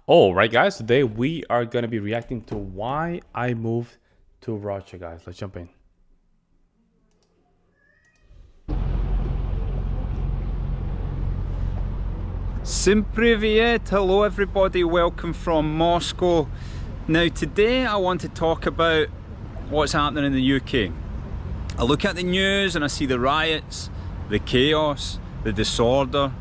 All right, guys, today we are going to be reacting to why I moved to Russia, guys. Let's jump in. Всем привет! Hello everybody, welcome from Moscow. Now today I want to talk about what's happening in the UK. I look at the news and I see the riots, the chaos, the disorder,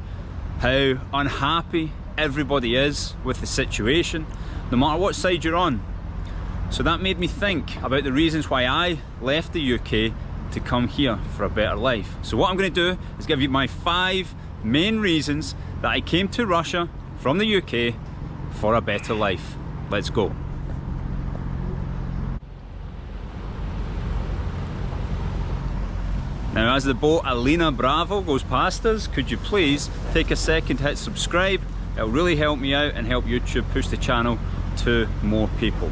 how unhappy everybody is with the situation, no matter what side you're on. So that made me think about the reasons why I left the UK to come here for a better life. So what I'm going to do is give you my 5 main reasons that I came to Russia from the UK for a better life. Let's go. Now as the boat Alina Bravo goes past us, could you please take a second to hit subscribe? It'll really help me out and help YouTube push the channel to more people.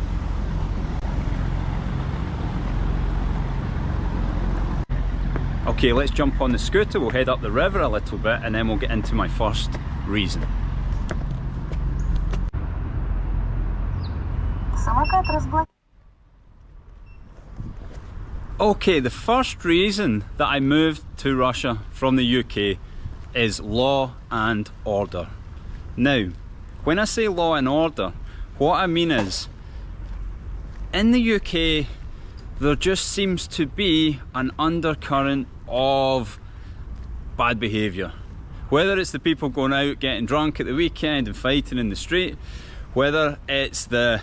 Okay, let's jump on the scooter, we'll head up the river a little bit and then we'll get into my first reason. Okay, the first reason that I moved to Russia from the UK is law and order. Now, when I say law and order, what I mean is, in the UK, there just seems to be an undercurrent of bad behaviour. Whether it's the people going out getting drunk at the weekend and fighting in the street, whether it's the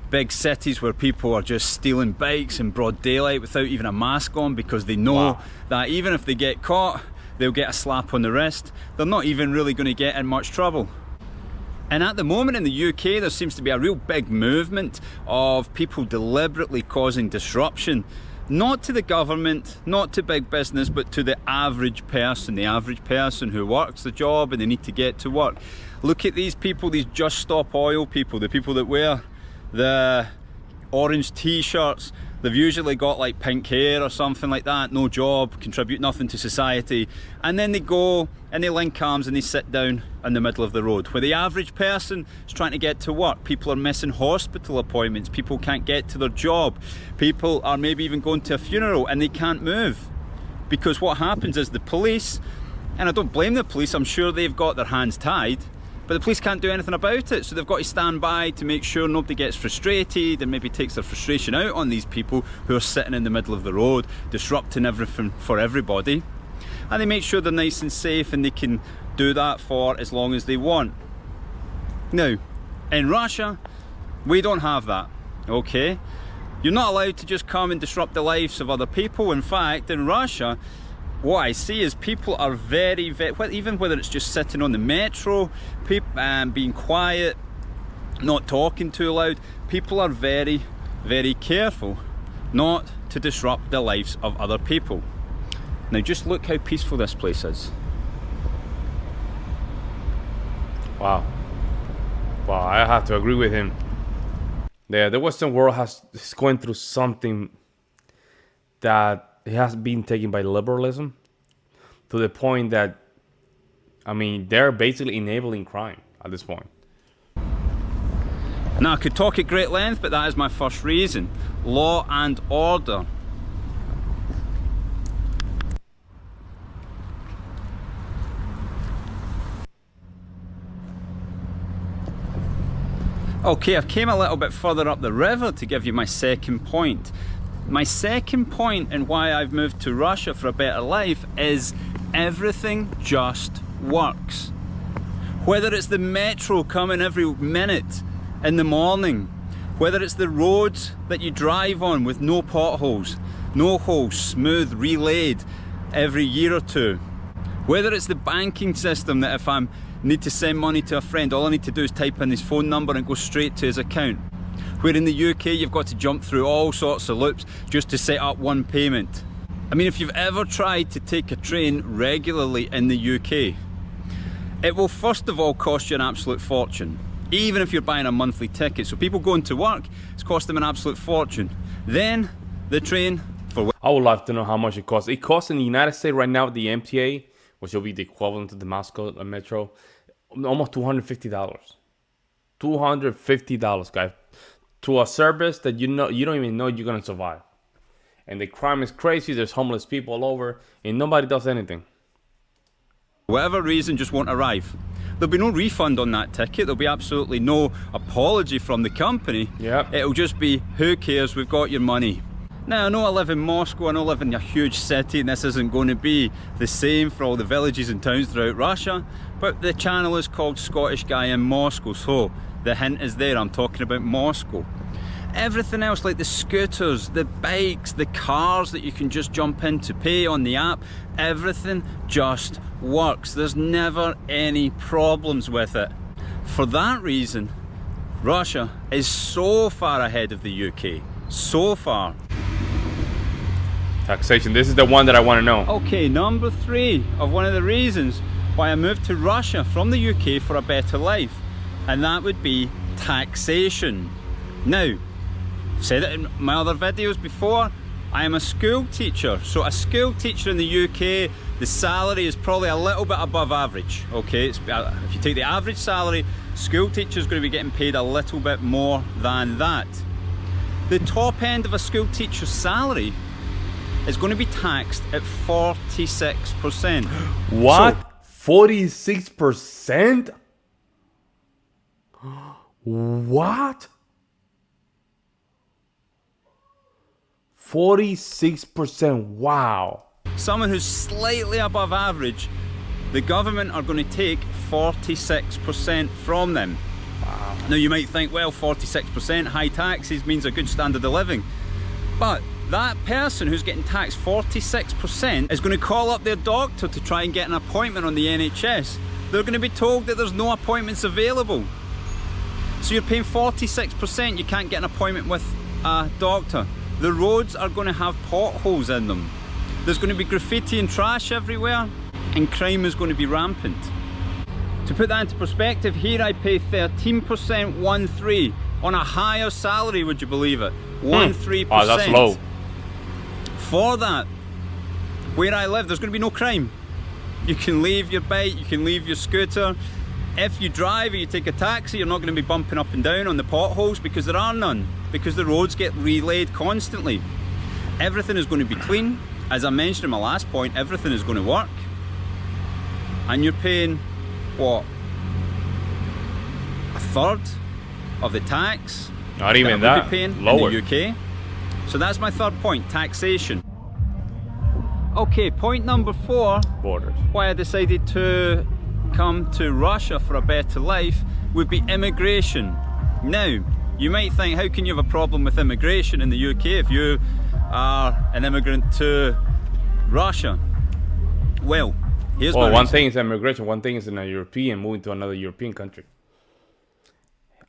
big cities where people are just stealing bikes in broad daylight without even a mask on because they know that even if they get caught, they'll get a slap on the wrist. They're not even really going to get in much trouble. And at the moment in the UK, there seems to be a real big movement of people deliberately causing disruption, not to the government, not to big business, but to the average person who works the job and they need to get to work. Look at these people, these Just Stop Oil people, the people that wear the orange t-shirts. They've usually got like pink hair or something like that, no job, contribute nothing to society, and then they go and they link arms and they sit down in the middle of the road where the average person is trying to get to work. People are missing hospital appointments, people can't get to their job, people are maybe even going to a funeral and they can't move because what happens is the police, and I don't blame the police, I'm sure they've got their hands tied, but the police can't do anything about it, so they've got to stand by to make sure nobody gets frustrated and maybe takes their frustration out on these people who are sitting in the middle of the road, disrupting everything for everybody. And they make sure they're nice and safe and they can do that for as long as they want. Now, in Russia, we don't have that, okay? You're not allowed to just come and disrupt the lives of other people. In fact, in Russia, what I see is people are very, even whether it's just sitting on the metro, being quiet, not talking too loud, people are very, very careful not to disrupt the lives of other people. Now just look how peaceful this place is. Wow, I have to agree with him. The Western world is going through something that it has been taken by liberalism to the point that, I mean, they're basically enabling crime at this point. Now I could talk at great length, but that is my first reason. Law and order. Okay, I've came a little bit further up the river to give you my second point. My second point in why I've moved to Russia for a better life is everything just works. Whether it's the metro coming every minute in the morning, whether it's the roads that you drive on with no potholes, no holes, smooth, relaid every year or two, whether it's the banking system that if I need to send money to a friend, all I need to do is type in his phone number and go straight to his account. Where in the UK you've got to jump through all sorts of loops just to set up one payment. I mean, if you've ever tried to take a train regularly in the UK, it will first of all cost you an absolute fortune, even if you're buying a monthly ticket. So people going to work, it's cost them an absolute fortune. Then the train for... I would love to know how much it costs. It costs in the United States right now, the MTA, which will be the equivalent to the Moscow Metro, almost $250. $250, guys, to a service that you don't even know you're gonna survive. And the crime is crazy. There's homeless people all over, and nobody does anything. Whatever reason, just won't arrive. There'll be no refund on that ticket. There'll be absolutely no apology from the company. Yep. It'll just be, who cares, we've got your money. Now, I know I live in Moscow, I know I live in a huge city, and this isn't going to be the same for all the villages and towns throughout Russia, but the channel is called Scottish Guy in Moscow, so the hint is there, I'm talking about Moscow. Everything else, like the scooters, the bikes, the cars that you can just jump in to pay on the app, everything just works. There's never any problems with it. For that reason, Russia is so far ahead of the UK. So far. Taxation. This is the one that I want to know. Okay, number 3 of one of the reasons why I moved to Russia from the UK for a better life, and that would be taxation. Now, I've said it in my other videos before, I am a school teacher. So a school teacher in the UK, the salary is probably a little bit above average. Okay, if you take the average salary, school teacher is going to be getting paid a little bit more than that. The top end of a school teacher's salary is going to be taxed at 46%. What? 46%? What? 46%. Wow. Someone who's slightly above average, the government are going to take 46% from them. Wow. Now you might think, well, 46% high taxes means a good standard of living. But that person who's getting taxed 46% is going to call up their doctor to try and get an appointment on the NHS. They're going to be told that there's no appointments available. So you're paying 46%, you can't get an appointment with a doctor. The roads are going to have potholes in them. There's going to be graffiti and trash everywhere, and crime is going to be rampant. To put that into perspective, here I pay 13%, 1-3, on a higher salary, would you believe it? 1-3%. Oh, that's low. For that, where I live, there's going to be no crime. You can leave your bike, you can leave your scooter. If you drive or you take a taxi, you're not going to be bumping up and down on the potholes because there are none, because the roads get relaid constantly. Everything is going to be clean. As I mentioned in my last point, everything is going to work. And you're paying, what, a third of the tax? Not even that. Be paying lower. In the UK. So that's my third point, taxation. Okay, point number 4, Borders. why I decided to come to Russia for a better life would be immigration. Now, you might think, how can you have a problem with immigration in the UK if you are an immigrant to Russia? Well, here's my one reason. thing is immigration, one thing is in a European moving to another European country.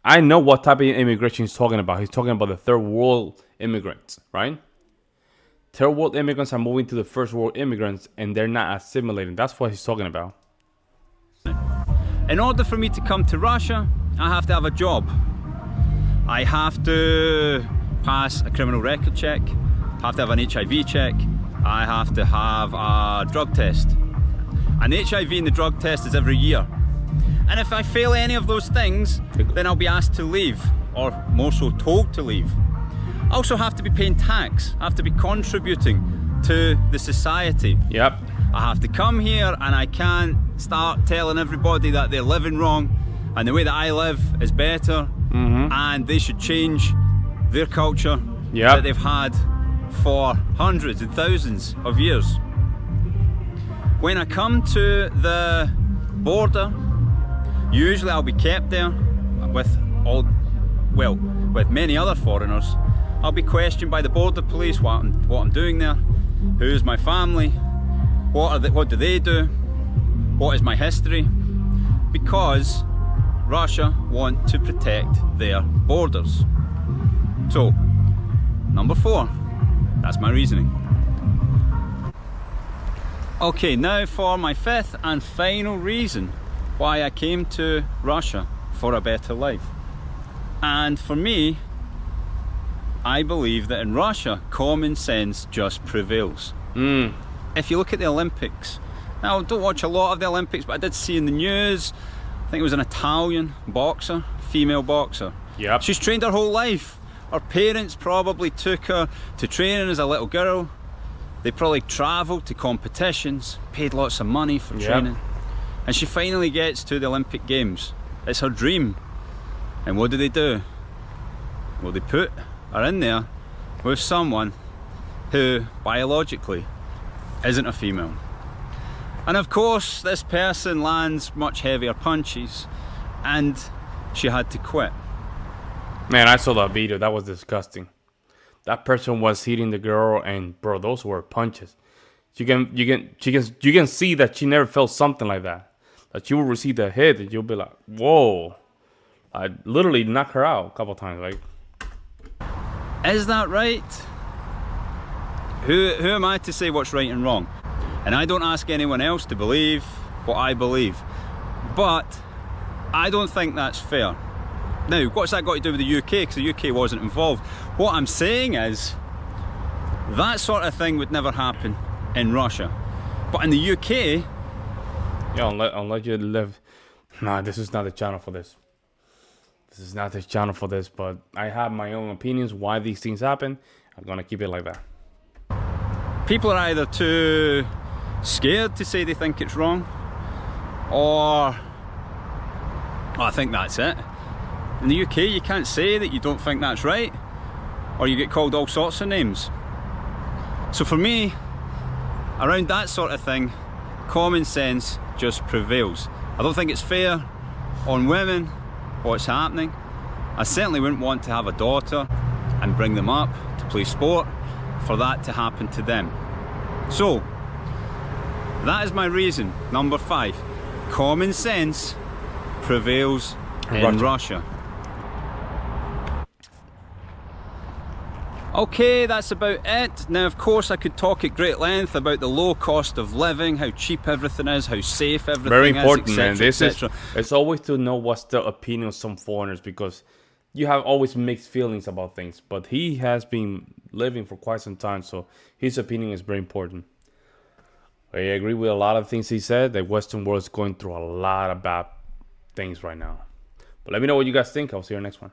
I know what type of immigration he's talking about. He's talking about the third world immigrants, right? Third world immigrants are moving to the first world immigrants and they're not assimilating. That's what he's talking about. In order for me to come to Russia, I have to have a job. I have to pass a criminal record check, have to have an HIV check, I have to have a drug test. And the HIV and the drug test is every year. And if I fail any of those things, then I'll be asked to leave, or more so told to leave. I also have to be paying tax, I have to be contributing to the society. Yep. I have to come here and I can't start telling everybody that they're living wrong and the way that I live is better and they should change their culture that they've had for hundreds and thousands of years. When I come to the border, usually I'll be kept there with with many other foreigners. I'll be questioned by the border police what I'm doing there, who's my family, what do they do, what is my history, because Russia want to protect their borders. So, number 4, that's my reasoning. Okay, now for my 5th and final reason why I came to Russia for a better life. And for me, I believe that in Russia, common sense just prevails. If you look at the Olympics, now I don't watch a lot of the Olympics, but I did see in the news, I think it was an Italian boxer, female boxer. Yep. She's trained her whole life. Her parents probably took her to training as a little girl. They probably travelled to competitions, paid lots of money for training. And she finally gets to the Olympic Games. It's her dream. And what do? Well, they put her in there with someone who biologically isn't a female. And of course, this person lands much heavier punches and she had to quit. Man, I saw that video. That was disgusting. That person was hitting the girl, and bro, those were punches. You can see that she never felt something like that. That you will receive the hit, and you'll be like, whoa! I literally knocked her out a couple times. Like, is that right? Who am I to say what's right and wrong? And I don't ask anyone else to believe what I believe, but I don't think that's fair. Now, what's that got to do with the UK? Because the UK wasn't involved. What I'm saying is, that sort of thing would never happen in Russia. But in the UK... yeah, unless you live... Nah, this is not the channel for this. This is not the channel for this, but I have my own opinions why these things happen. I'm gonna keep it like that. People are either too scared to say they think it's wrong, or... I think that's it. In the UK, you can't say that you don't think that's right, or you get called all sorts of names. So for me, around that sort of thing, common sense just prevails. I don't think it's fair on women what's happening. I certainly wouldn't want to have a daughter and bring them up to play sport for that to happen to them. So, that is my reason, number 5. Common sense prevails in Russia. Okay, that's about it. Now, of course, I could talk at great length about the low cost of living, how cheap everything is, how safe everything Very is, important, man. etc. It's always to know what's the opinion of some foreigners, because you have always mixed feelings about things. But he has been living for quite some time, so his opinion is very important. I agree with a lot of things he said. The Western world is going through a lot of bad things right now. But let me know what you guys think. I'll see you next one.